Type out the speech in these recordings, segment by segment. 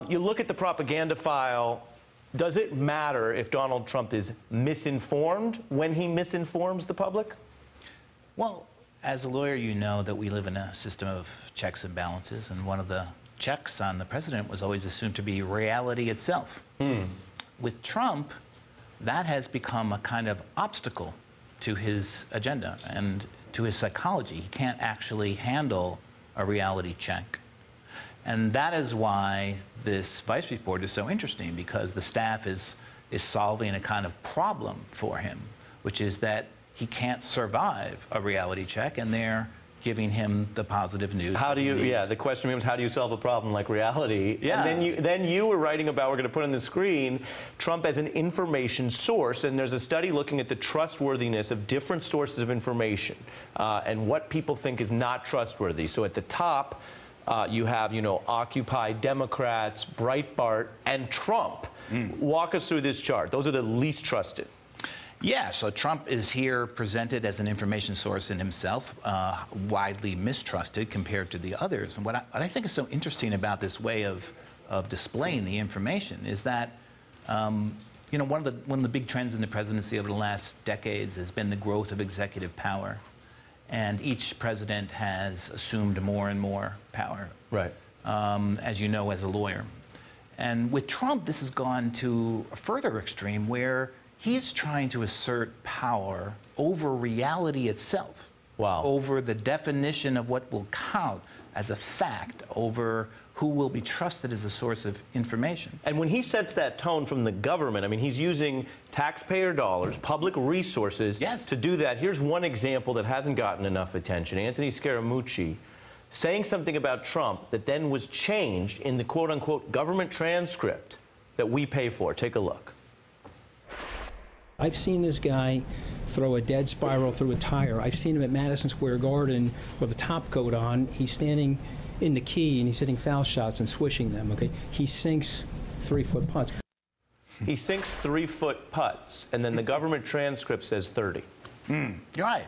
You look at the propaganda file. Does it matter if Donald Trump is misinformed when he misinforms the public? Well, as a lawyer, you know that we live in a system of checks and balances, and one of the checks on the president was always assumed to be reality itself. With Trump, that has become a kind of obstacle to his agenda and to his psychology. He can't actually handle a reality check. And that is why this Vice report is so interesting, because the staff is solving a kind of problem for him, which is that he can't survive a reality check, and they're giving him the positive news. How do you, the question becomes, how do you solve a problem like reality? Yeah. And then you were writing about, we're going to put on the screen, Trump as an information source, and there's a study looking at the trustworthiness of different sources of information and what people think is not trustworthy. So at the top, you have, Occupy, Democrats, Breitbart, and Trump. Walk us through this chart. Those are the least trusted. Yeah, so Trump is here presented as an information source in himself, widely mistrusted compared to the others. And what I think is so interesting about this way of displaying the information is that, one of the big trends in the presidency over the last decades has been the growth of executive power. And each president has assumed more and more power, right? As you know, as a lawyer. And with Trump, this has gone to a further extreme where he's trying to assert power over reality itself. Wow. Over the definition of what will count as a fact, over who will be trusted as a source of information. And when he sets that tone from the government, I mean, he's using taxpayer dollars, public resources to do that. Here's one example that hasn't gotten enough attention. Anthony Scaramucci saying something about Trump that then was changed in the quote-unquote government transcript that we pay for. Take a look. I've seen this guy throw a dead spiral through a tire. I've seen him at Madison Square Garden with a top coat on. He's standing in the key and he's hitting foul shots and swishing them, okay? He sinks 3-foot putts. He sinks 3-foot putts, and then the government transcript says 30. You're right.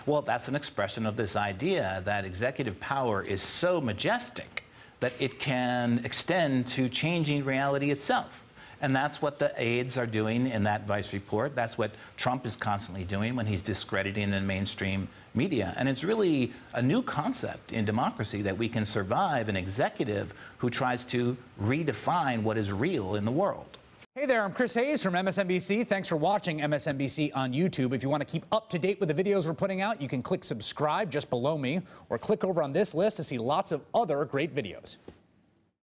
Well, that's an expression of this idea that executive power is so majestic that it can extend to changing reality itself. And that's what the aides are doing in that Vice report. That's what Trump is constantly doing when he's discrediting the mainstream media. And it's really a new concept in democracy that we can survive an executive who tries to redefine what is real in the world. Hey there, I'm Chris Hayes from MSNBC. Thanks for watching MSNBC on YouTube. If you want to keep up to date with the videos we're putting out, you can click subscribe just below me, or click over on this list to see lots of other great videos.